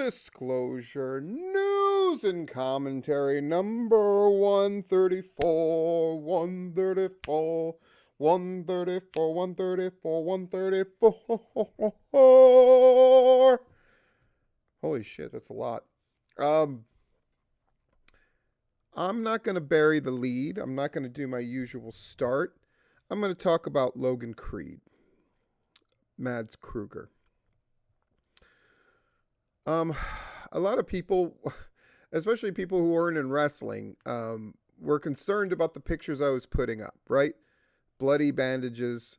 Disclosure News and Commentary number 134, 134, 134, 134, 134. Holy shit, that's a lot. Um, I'm not going to bury the lead. I'm not going to do my usual start. I'm going to talk about Logan Creed, Mads Kruger. Um, a lot of people, especially people who aren't in wrestling, were concerned about the pictures I was putting up, right? Bloody bandages,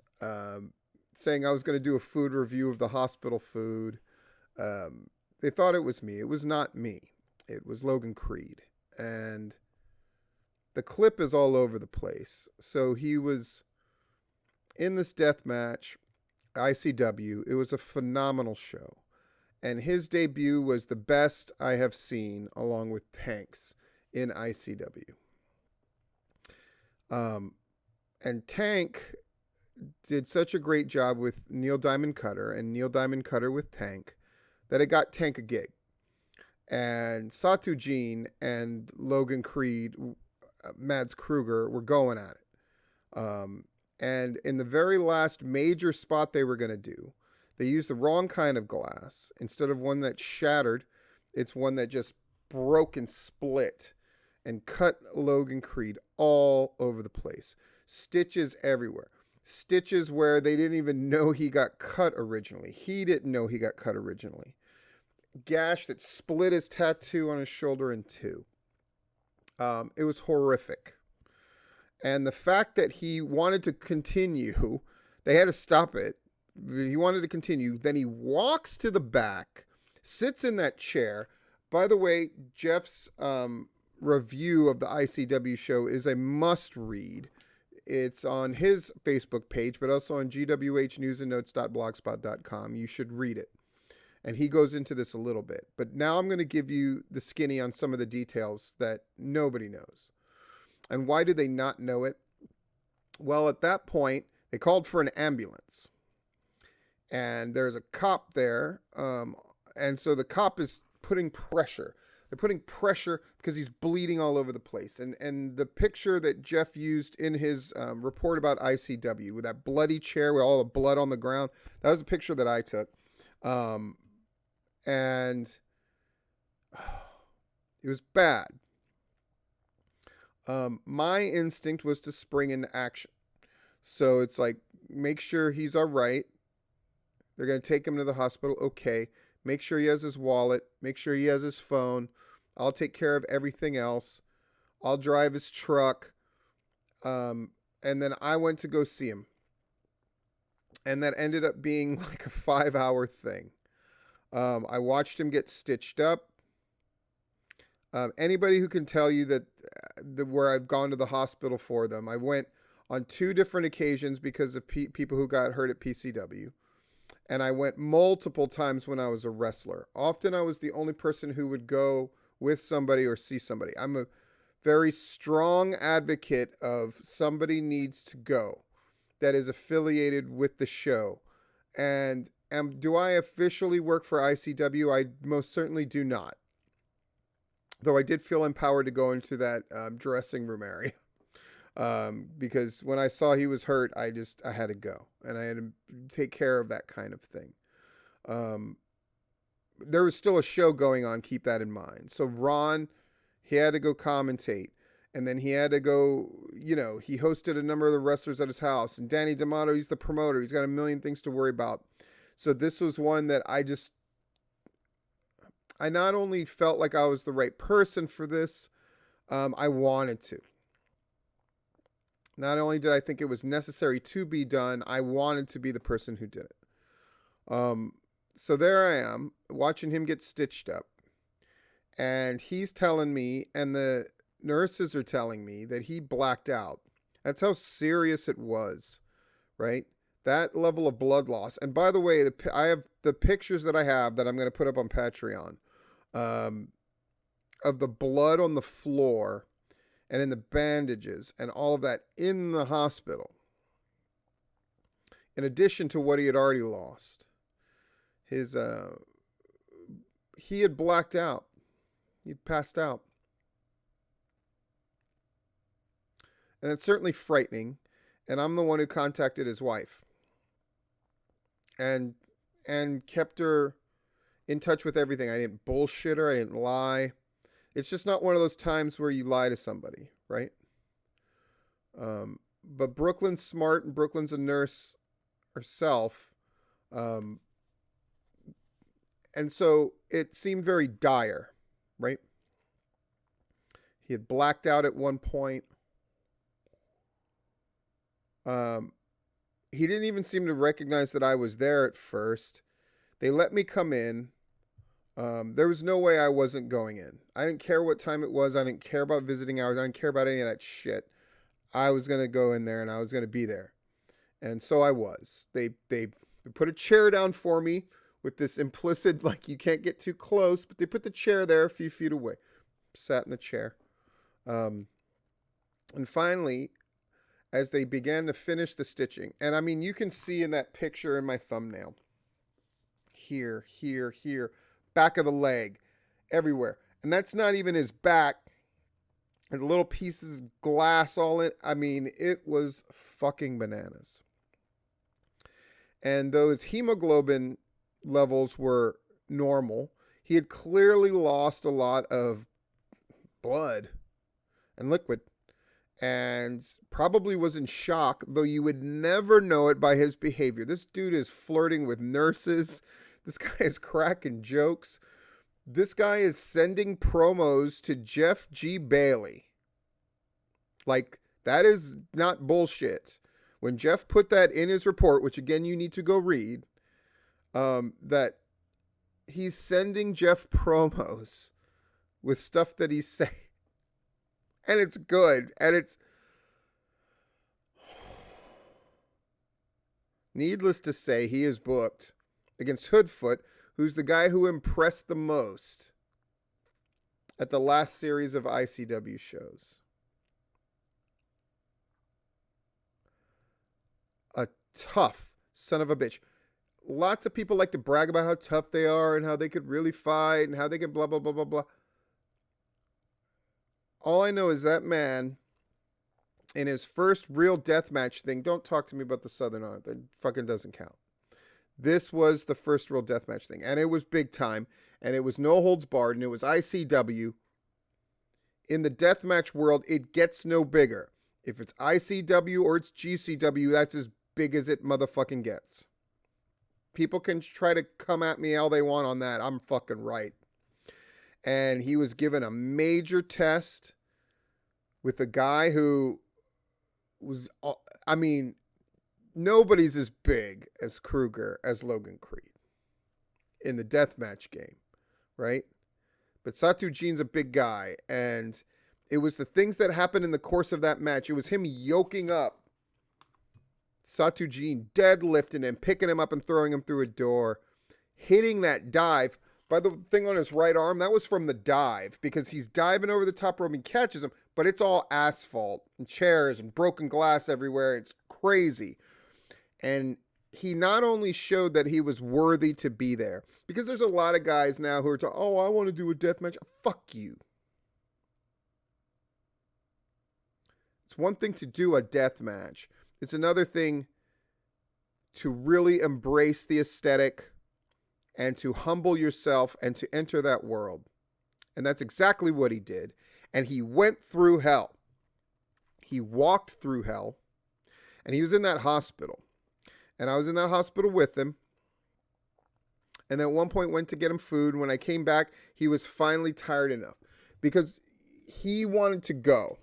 saying I was going to do a food review of the hospital food. They thought it was me. It was not me. It was Logan Creed. And the clip is all over the place. So he was in this death match, ICW. It was a phenomenal show. And his debut was the best I have seen, along with Tank's, in ICW. And Tank did such a great job with Neil Diamond Cutter and Neil Diamond Cutter with Tank that it got Tank a gig. And Satu Jean and Logan Creed, Mads Kruger, were going at it. And in the very last major spot they were going to do, they used the wrong kind of glass. Instead of one that shattered, it's one that just broke and split and cut Logan Creed all over the place. Stitches everywhere. Stitches where they didn't even know he got cut originally. He didn't know he got cut originally. Gash that split his tattoo on his shoulder in two. It was horrific. And the fact that he wanted to continue, they had to stop it. He wanted to continue. Then he walks to the back, sits in that chair. By the way, Jeff's review of the ICW show is a must read. It's on his Facebook page, but also on gwhnewsandnotes.blogspot.com. You should read it. And he goes into this a little bit. But now I'm going to give you the skinny on some of the details that nobody knows. And why do they not know it? Well, at that point, they called for an ambulance. And there's a cop there. And so the cop is putting pressure. They're putting pressure because he's bleeding all over the place. And the picture that Jeff used in his report about ICW with that bloody chair with all the blood on the ground, that was a picture that I took. And it was bad. My instinct was to spring into action. So it's like, make sure he's all right. They're going to take him to the hospital. Okay. Make sure he has his wallet. Make sure he has his phone. I'll take care of everything else. I'll drive his truck. And then I went to go see him. And that ended up being like a 5-hour thing. I watched him get stitched up. Anybody who can tell you that where I've gone to the hospital for them, I went on 2 different occasions because of people who got hurt at PCW. And I went multiple times when I was a wrestler. Often I was the only person who would go with somebody or see somebody. I'm a very strong advocate of somebody needs to go that is affiliated with the show. And do I officially work for ICW? I most certainly do not. Though I did feel empowered to go into that dressing room area. Because when I saw he was hurt, I had to go. And I had to take care of that kind of thing. There was still a show going on, keep that in mind. So Ron, he had to go commentate. And then he had to go, he hosted a number of the wrestlers at his house. And Danny D'Amato, he's the promoter. He's got a million things to worry about. So this was one that I not only felt like I was the right person for this, I wanted to. Not only did I think it was necessary to be done, I wanted to be the person who did it. So there I am, watching him get stitched up. And he's telling me, and the nurses are telling me, that he blacked out. That's how serious it was, right? That level of blood loss. And by the way, I have the pictures that I have that I'm going to put up on Patreon of the blood on the floor and in the bandages and all of that in the hospital. In addition to what he had already lost. he had blacked out. He'd passed out. And it's certainly frightening. And I'm the one who contacted his wife. And kept her in touch with everything. I didn't bullshit her. I didn't lie. It's just not one of those times where you lie to somebody, right? But Brooklyn's smart, and Brooklyn's a nurse herself. And so it seemed very dire, right? He had blacked out at one point. He didn't even seem to recognize that I was there at first. They let me come in. There was no way I wasn't going in. I didn't care what time it was. I didn't care about visiting hours. I didn't care about any of that shit. I was going to go in there and I was going to be there. And so I was. They put a chair down for me with this implicit, like, you can't get too close, but they put the chair there a few feet away. Sat in the chair. And finally, as they began to finish the stitching, and I mean, you can see in that picture in my thumbnail, here, back of the leg, everywhere. And that's not even his back. And little pieces of glass all in. I mean, it was fucking bananas. And those hemoglobin levels were normal. He had clearly lost a lot of blood and liquid. And probably was in shock, though you would never know it by his behavior. This dude is flirting with nurses. This guy is cracking jokes. This guy is sending promos to Jeff G. Bailey. Like, that is not bullshit. When Jeff put that in his report, which again you need to go read, that he's sending Jeff promos with stuff that he's saying. And it's good. And it's... Needless to say, he is booked against Hoodfoot, who's the guy who impressed the most at the last series of ICW shows. A tough son of a bitch. Lots of people like to brag about how tough they are and how they could really fight and how they can blah, blah, blah, blah, blah. All I know is that man, in his first real deathmatch thing, don't talk to me about the Southern Honor. That fucking doesn't count. This was the first real deathmatch thing. And it was big time. And it was no holds barred. And it was ICW. In the deathmatch world, it gets no bigger. If it's ICW or it's GCW, that's as big as it motherfucking gets. People can try to come at me all they want on that. I'm fucking right. And he was given a major test with a guy who was, I mean, nobody's as big as Kruger as Logan Creed in the deathmatch game, right? But Satu Jean's a big guy, and it was the things that happened in the course of that match. It was him yoking up Satu Jean, deadlifting him, picking him up and throwing him through a door, hitting that dive. By the thing on his right arm, that was from the dive, because he's diving over the top rope and catches him, but it's all asphalt and chairs and broken glass everywhere. It's crazy. And he not only showed that he was worthy to be there, because there's a lot of guys now who are talking, oh, I want to do a death match. Fuck you. It's one thing to do a death match. It's another thing to really embrace the aesthetic and to humble yourself and to enter that world. And that's exactly what he did. And he went through hell. He walked through hell. And he was in that hospital. And I was in that hospital with him. And then at one point went to get him food. And when I came back, he was finally tired enough. Because he wanted to go.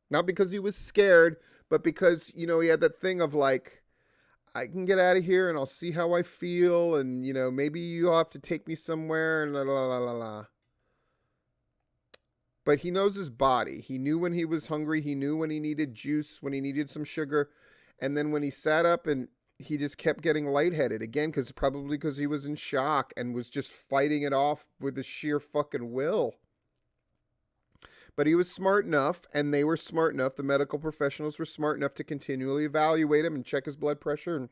Not because he was scared, but because, you know, he had that thing of like, I can get out of here and I'll see how I feel. And, you know, maybe you'll have to take me somewhere and la la la la la. But he knows his body. He knew when he was hungry. He knew when he needed juice, when he needed some sugar. And then when he sat up and he just kept getting lightheaded again, probably because he was in shock and was just fighting it off with his sheer fucking will. But he was smart enough, and they were smart enough, the medical professionals were smart enough to continually evaluate him and check his blood pressure and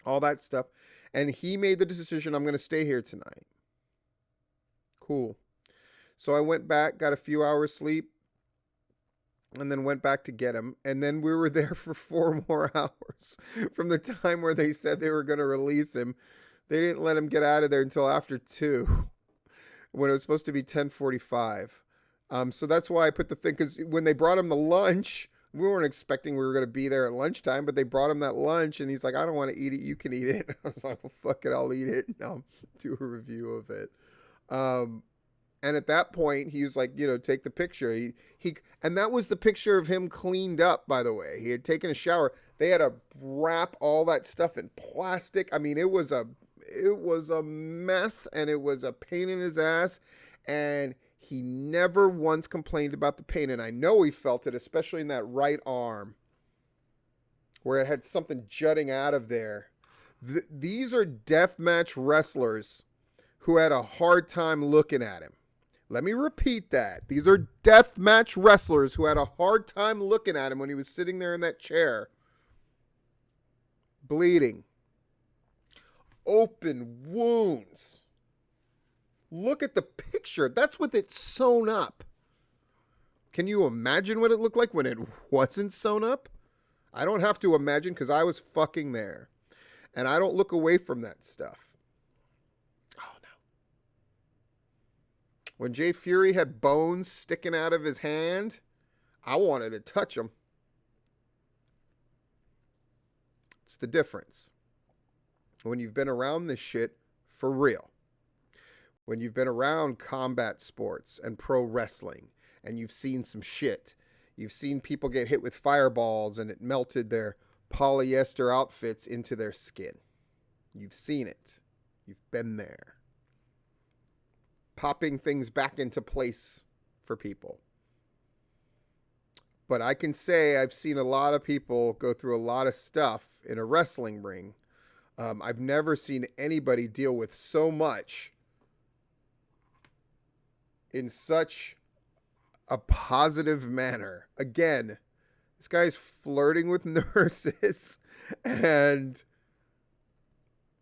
all that stuff. And he made the decision, I'm going to stay here tonight. Cool. So I went back, got a few hours sleep, and then went back to get him. And then we were there for 4 more hours from the time where they said they were going to release him. They didn't let him get out of there until after 2 when it was supposed to be 10:45. So that's why I put the thing, because when they brought him the lunch, we weren't expecting we were going to be there at lunchtime, but they brought him that lunch, and he's like, I don't want to eat it. You can eat it. I was like, well, fuck it. I'll eat it. And I'll do a review of it. And at that point, he was like, take the picture. And that was the picture of him cleaned up, by the way. He had taken a shower. They had to wrap all that stuff in plastic. I mean, it was a mess, and it was a pain in his ass. And he never once complained about the pain. And I know he felt it, especially in that right arm, where it had something jutting out of there. These are deathmatch wrestlers who had a hard time looking at him. Let me repeat that. These are deathmatch wrestlers who had a hard time looking at him when he was sitting there in that chair, bleeding, open wounds. Look at the picture. That's with it sewn up. Can you imagine what it looked like when it wasn't sewn up? I don't have to imagine, because I was fucking there. And I don't look away from that stuff. When Jay Fury had bones sticking out of his hand, I wanted to touch him. It's the difference. When you've been around this shit for real, when you've been around combat sports and pro wrestling, and you've seen some shit, you've seen people get hit with fireballs and it melted their polyester outfits into their skin. You've seen it. You've been there. Popping things back into place for people. But I can say I've seen a lot of people go through a lot of stuff in a wrestling ring. I've never seen anybody deal with so much in such a positive manner. Again, this guy's flirting with nurses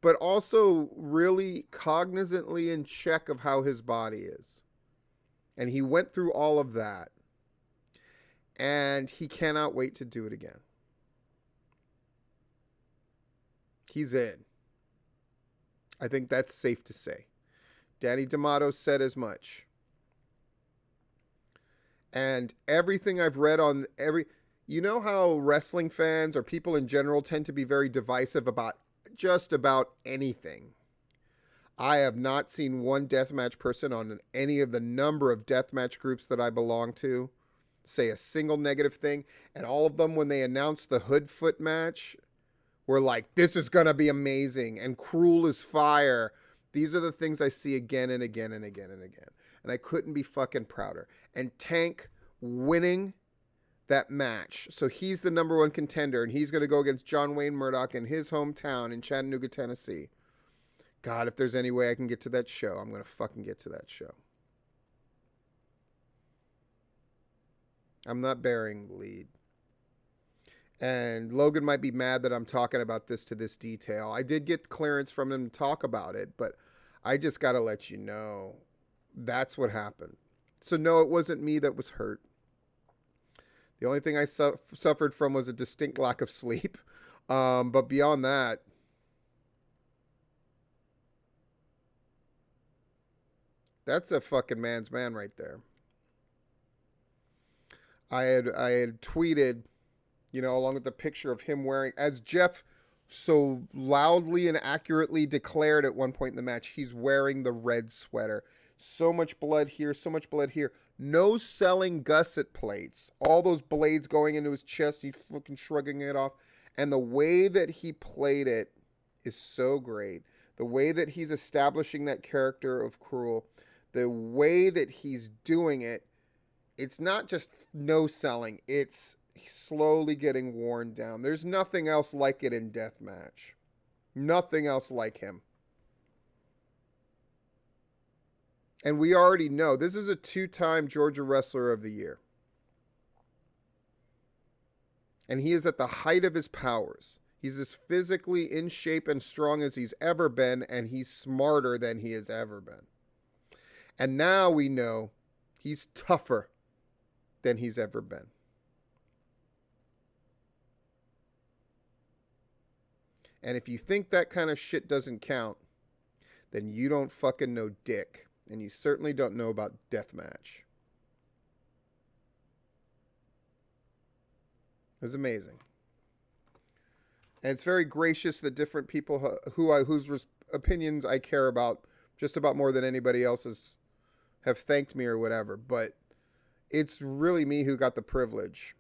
but also really cognizantly in check of how his body is. And he went through all of that. And he cannot wait to do it again. He's in. I think that's safe to say. Danny D'Amato said as much. And everything I've read on you know how wrestling fans or people in general tend to be very divisive about just about anything. I have not seen one deathmatch person on any of the number of deathmatch groups that I belong to say a single negative thing. And all of them, when they announced the Hoodfoot match, were like, this is going to be amazing. And Krule is fire. These are the things I see again and again and again and again. And I couldn't be fucking prouder. And Tank winning that match. So he's the number one contender, and he's going to go against John Wayne Murdoch in his hometown in Chattanooga, Tennessee. God, if there's any way I can get to that show, I'm going to fucking get to that show. I'm not bearing the lead. And Logan might be mad that I'm talking about this to this detail. I did get clearance from him to talk about it, but I just got to let you know that's what happened. So no, it wasn't me that was hurt. The only thing I suffered from was a distinct lack of sleep. But beyond that, that's a fucking man's man right there. I had tweeted, along with the picture of him wearing, as Jeff so loudly and accurately declared at one point in the match, he's wearing the red sweater. So much blood here, so much blood here. No selling gusset plates. All those blades going into his chest, he's fucking shrugging it off. And the way that he played it is so great. The way that he's establishing that character of Krule, the way that he's doing it, it's not just no selling. It's slowly getting worn down. There's nothing else like it in deathmatch. Nothing else like him. And we already know this is a 2-time Georgia Wrestler of the Year. And he is at the height of his powers. He's as physically in shape and strong as he's ever been, and he's smarter than he has ever been. And now we know he's tougher than he's ever been. And if you think that kind of shit doesn't count, then you don't fucking know dick. And you certainly don't know about deathmatch. It was amazing. And it's very gracious that different people whose opinions I care about just about more than anybody else's have thanked me or whatever. But it's really me who got the privilege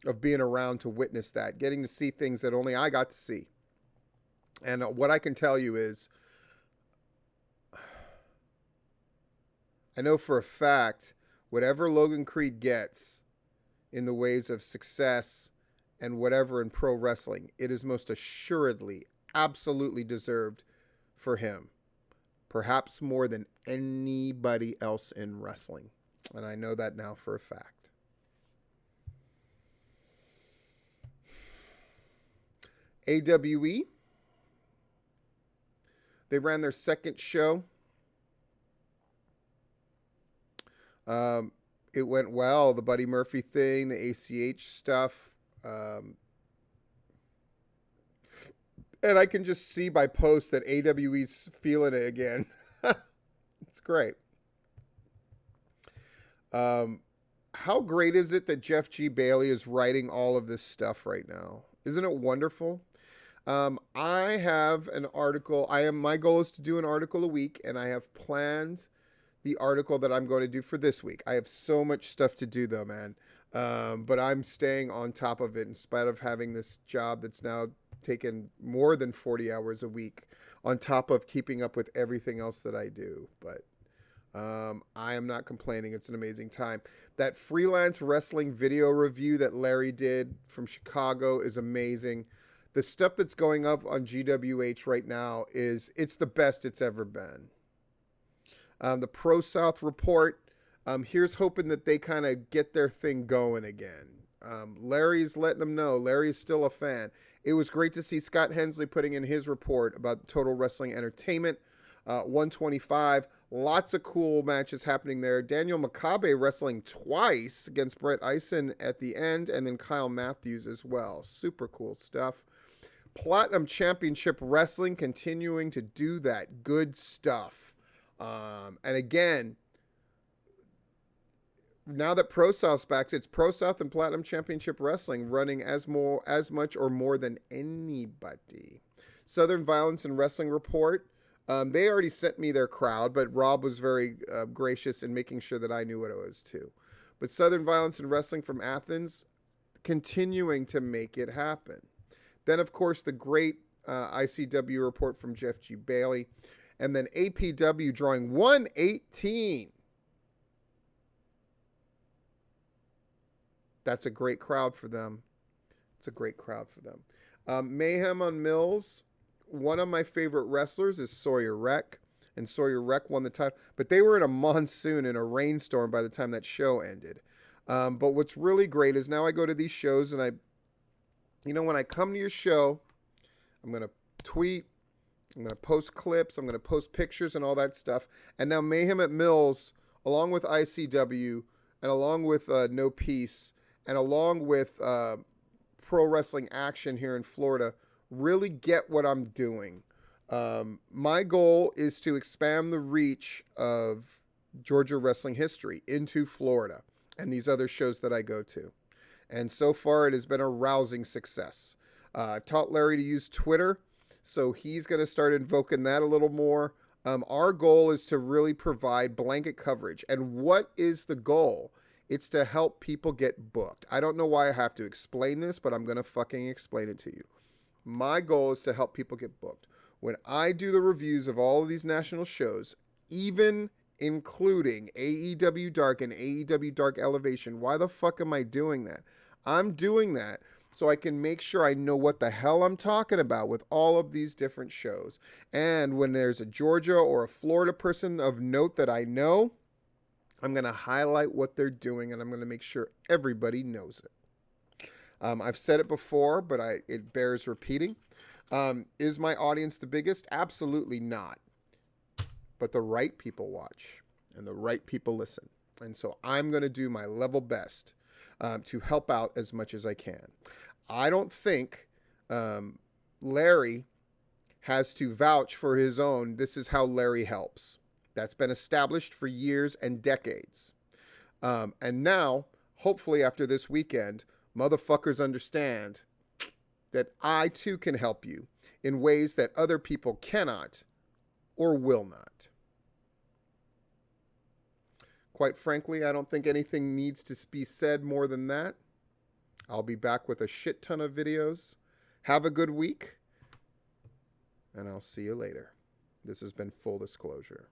of being around to witness that, getting to see things that only I got to see. And what I can tell you is, I know for a fact, whatever Logan Creed gets in the ways of success and whatever in pro wrestling, it is most assuredly, absolutely deserved for him. Perhaps more than anybody else in wrestling. And I know that now for a fact. AWE. They ran their second show. It went well. The Buddy Murphy thing, the ACH stuff. And I can just see by posts that AWE's feeling it again. It's great. How great is it that Jeff G. Bailey is writing all of this stuff right now? Isn't it wonderful? I have an article. My goal is to do an article a week, and I have planned the article that I'm going to do for this week. I have so much stuff to do though, man. But I'm staying on top of it in spite of having this job that's now taken more than 40 hours a week on top of keeping up with everything else that I do. But I am not complaining. It's an amazing time. That freelance wrestling video review that Larry did from Chicago is amazing. The stuff that's going up on GWH right now it's the best it's ever been. The Pro South report, here's hoping that they kind of get their thing going again. Larry's letting them know. Larry's still a fan. It was great to see Scott Hensley putting in his report about Total Wrestling Entertainment. 125. Lots of cool matches happening there. Daniel Makabe wrestling twice against Brett Eisen at the end, and then Kyle Matthews as well. Super cool stuff. Platinum Championship Wrestling continuing to do that good stuff. And again, now that Pro South's back, it's Pro South and Platinum Championship Wrestling running as much or more than anybody. Southern Violence and Wrestling Report. They already sent me their crowd, but Rob was very gracious in making sure that I knew what it was too. But Southern Violence and Wrestling from Athens, continuing to make it happen. Then, of course, the great ICW report from Jeff G. Bailey. And then APW drawing 118. That's a great crowd for them. It's a great crowd for them. Mayhem on Mills. One of my favorite wrestlers is Sawyer Wreck. And Sawyer Wreck won the title. But they were in a monsoon, in a rainstorm by the time that show ended. But what's really great is now I go to these shows and when I come to your show, I'm going to tweet, I'm going to post clips, I'm going to post pictures and all that stuff. And now Mayhem at Mills, along with ICW, and along with No Peace, and along with Pro Wrestling Action here in Florida, really get what I'm doing. My goal is to expand the reach of Georgia wrestling history into Florida and these other shows that I go to. And so far, it has been a rousing success. I've taught Larry to use Twitter, so he's going to start invoking that a little more. Our goal is to really provide blanket coverage. And what is the goal? It's to help people get booked. I don't know why I have to explain this, but I'm going to fucking explain it to you. My goal is to help people get booked. When I do the reviews of all of these national shows, even including AEW Dark and AEW Dark Elevation, why the fuck am I doing that? I'm doing that so I can make sure I know what the hell I'm talking about with all of these different shows. And when there's a Georgia or a Florida person of note that I know, I'm going to highlight what they're doing and I'm going to make sure everybody knows it. I've said it before, but it bears repeating. Is my audience the biggest? Absolutely not. But the right people watch. and the right people listen. And so I'm going to do my level best to help out as much as I can. I don't think Larry has to vouch for his own. This is how Larry helps. That's been established for years and decades. And now, hopefully, after this weekend, motherfuckers understand that I too can help you in ways that other people cannot or will not. Quite frankly, I don't think anything needs to be said more than that. I'll be back with a shit ton of videos. Have a good week, and I'll see you later. This has been Full Disclosure.